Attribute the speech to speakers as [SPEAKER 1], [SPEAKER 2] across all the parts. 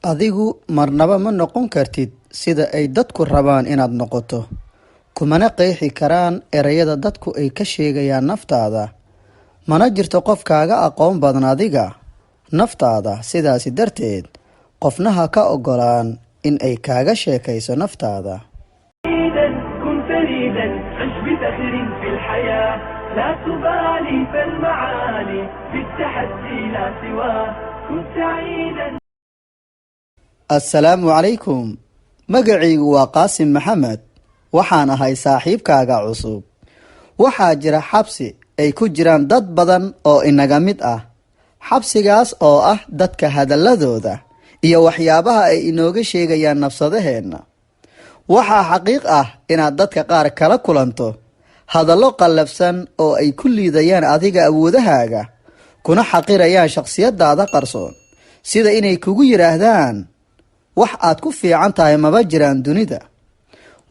[SPEAKER 1] adigu marnaba ma noqon kartid sida ay dadku rabaan inaad noqoto, kumana qeexi karaan erayada dadku ay ka sheegayaan naftaada. mana jirto qof kaaga aqoon badan adiga naftaada, sidaasi darteed qofna ha ka ogolaan in ay kaaga sheekayso naftaada.
[SPEAKER 2] كن فريدا عش بفخر في الحياة لا تبالي فالمعالي بالتحدي لا سواه كن سعيدا.
[SPEAKER 1] السلام عليكم. magacaygu waa qaasim maxamed, waxaan ahay saaxiibkaaga cusub. waxaa jira xabsi ay ku jiraan dad badan oo inaga mid ah. xabsigaas oo ah dadka hadalladooda iyo waxyaabaha ay inooga sheegayaan nafsadaheenna. waxaa xaqiiq ah inaad dadka qaar kala kulanto hadallo qallafsan oo ay ku liidayaan adiga awoodahaaga, kuna xaqirayaan shakhsiyadaada qarsoon, sida inay kugu yidhaahdaan wax aad ku fiican tahay maba jiraan dunida.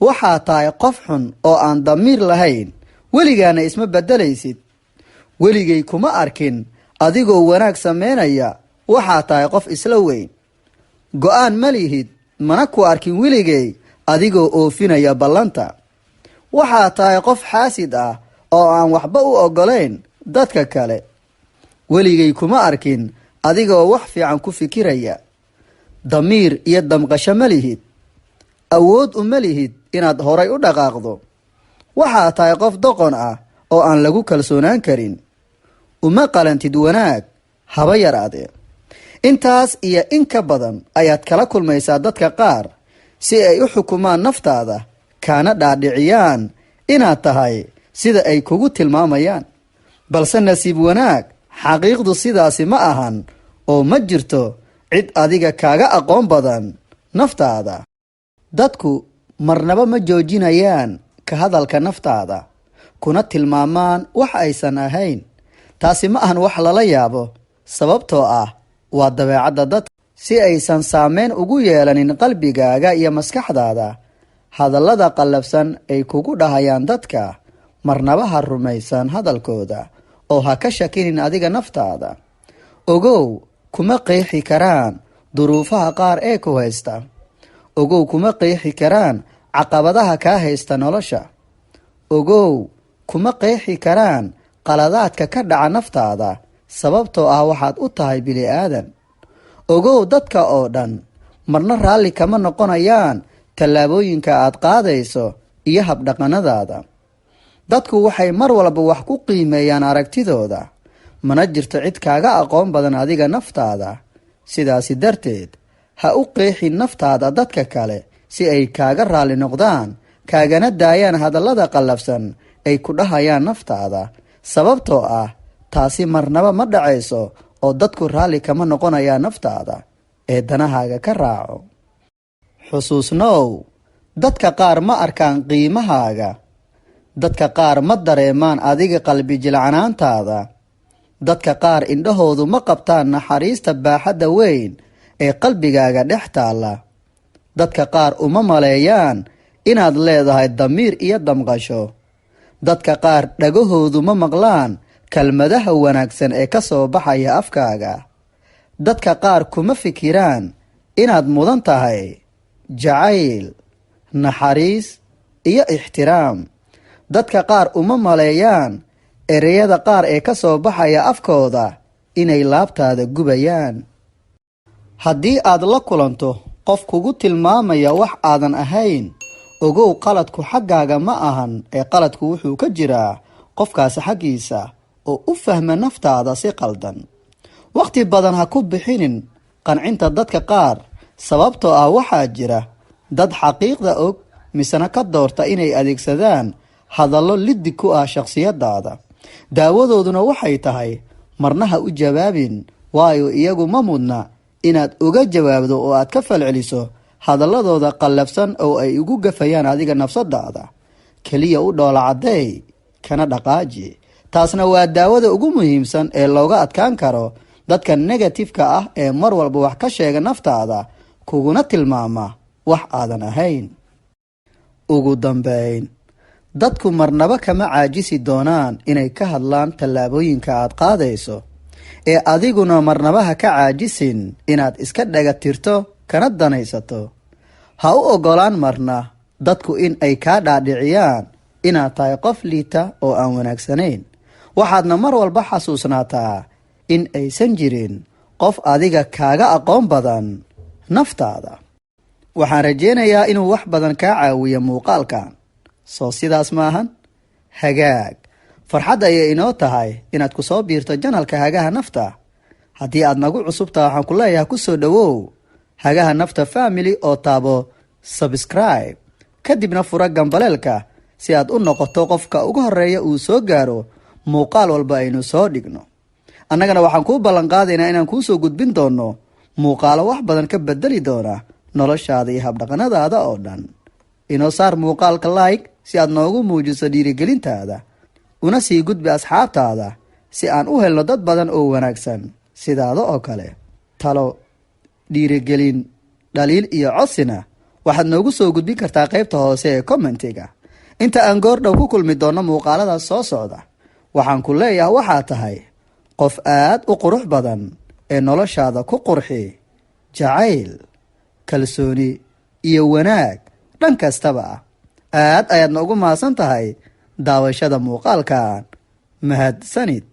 [SPEAKER 1] waxaa tahay qof xun oo aan damiir lahayn, weligaana isma beddelaysid. weligay kuma arkin adigoo wanaag sameynaya. waxaa tahay qof isla weyn, go-aan ma lihid, mana ku arkin weligay adigoo oofinaya ballanta. waxaa tahay qof xaasid ah oo aan waxba u oggolayn dadka kale. weligay kuma arkin adigoo wax fiican ku fikiraya. damiir iyo damqasho ma lihid, awood uma lihid inaad horay u dhaqaaqdo. waxaa tahay qof doqon ah oo aan lagu kalsoonaan karin. uma qalantid wanaag haba yaraadee. intaas iyo in ka badan ayaad kala kulmaysaa dadka qaar si ay u xukumaan naftaada, kaana dhaadhiciyaan inaad tahay sida ay kugu tilmaamayaan. balse nasiib wanaag, xaqiiqdu sidaasi ma ahan, oo ma jirto cid adiga kaaga aqoon badan naftaada. dadku marnaba ma joojinayaan ka hadalka naftaada, kuna tilmaamaan wax aysan ahayn. taasi ma ahan wax lala yaabo, sababtoo ah waa dabeecadda dadka. si aysan saameyn ugu yeelanin qalbigaaga iyo maskaxdaada, hadallada qallafsan ay kugu dhahayaan dadka, marnaba ha rumaysan hadalkooda oo ha ka shakinin adiga naftaada. ogow, kuma qeexi karaan duruufaha qaar ee ku haysta. ogow, kuma qeexi karaan caqabadaha kaa haysta nolosha. ogow, kuma qeexi karaan qaladaadka ka dhaca naftaada, sababtoo ah waxaad u tahay bini aadan. ogow, dadka oo dhan marna raalli kama noqonayaan tallaabooyinka aad qaadayso iyo habdhaqanadaada. dadku waxay mar walba wax ku qiimeeyaan aragtidooda, mana jirto cid kaaga aqoon badan adiga naftaada. sidaasi darteed ha u qeexin naftaada dadka kale si ay kaaga raalli noqdaan, kaagana daayaan hadallada qallafsan ay ku dhahayaan naftaada, sababtoo ah taasi marnaba ma dhacayso oo dadku raalli kama noqonayaan naftaada ee danahaaga ka raaco. xusuusnow, dadka qaar ma arkaan qiimahaaga. dadka qaar ma dareemaan adiga qalbi jilcanaantaada. dadka qaar indhahoodu ma qabtaan naxariista baaxadda weyn ee qalbigaaga dhex taalla. dadka qaar uma maleeyaan inaad leedahay damiir iyo damqasho. dadka qaar dhagahoodu ma maqlaan kelmadaha wanaagsan ee ka soo baxaya afkaaga. dadka qaar kuma fikiraan inaad mudan tahay jacayl, naxariis iyo ixtiraam. dadka qaar uma maleeyaan ereyada qaar ee ka soo baxaya afkooda inay laabtaada gubayaan. haddii aad la kulanto qof kugu tilmaamaya wax aadan ahayn, ogow, qaladku xaggaaga ma ahan ee qaladku wuxuu ka jiraa qofkaasi xaggiisa oo u fahma naftaada si qaldan. wakhti badan ha ku bixinin qancinta dadka qaar, sababtoo ah waxaa jira dad xaqiiqda og misena ka doorta inay adeegsadaan hadallo liddi ku ah shakhsiyadaada. daawadooduna waxay tahay marna ha u jawaabin, waayo iyagu ma mudna inaad uga jawaabdo oo aad ka falceliso hadalladooda qallafsan oo ay ugu gafayaan adiga nafsadaada. keliya u dhoola caddeey, kana dhaqaaji. taasna waa daawada ugu muhiimsan ee looga adkaan karo dadka negatifka ah ee mar walba wax ka sheega naftaada, kuguna tilmaama wax aadan ahayn. ugu dambayn, dadku marnaba kama caajisi doonaan inay ka hadlaan tallaabooyinka aad qaadayso, ee adiguna marnaba ha ka caajisin inaad iska dhaga tirto kana danaysato. Ha u ogolaan marna dadku in ay kaa dhaadhiciyaan inaad tahay qof liita oo aan wanaagsanayn. waxaadna mar walba xasuusnaataa in aysan jirin qof adiga kaaga aqoon badan naftaada. waxaan rajaynayaa inuu wax badan kaa caawiyo muuqaalkan. soo sidaas maahan? hagaag, farxad ayay inoo tahay inaad ku soo biirto janalka Hagaha Nafta. haddii aad nagu cusubtaa waxaan ku leeyahay ku soo dhawow Hagaha Nafta Family oo taabo subscribe, kadibna fura gambaleelka si aad u noqoto qofka ugu horeeya uu soo gaaro muuqaal walba aynu soo dhigno. annagana waxaan kuu ballan qaadaynaa inaan kuu soo gudbin doono muuqaalo wax badan ka bedeli doona noloshaada iyo habdhaqanadaada oo dhan. inoo saar muuqaalka like si aad noogu muujiso dhiirigelintaada, una sii gudbi asxaabtaada si aan u helno dad badan oo wanaagsan sidaada oo kale. talo, dhiirigelin, dhaliil iyo codsina waxaad noogu soo gudbin kartaa qaybta hoose ee commentiga. inta aan goordhow ku kulmi doono muuqaaladaas soo socda, waxaan ku leeyahay waxaa tahay qof aad u qurux badan ee noloshaada ku qurxi jacayl, kalsooni iyo wanaag dhan kastaba ah. aad ayaadna ugu mahadsan tahay daawashada muuqaalkan. mahadsanid.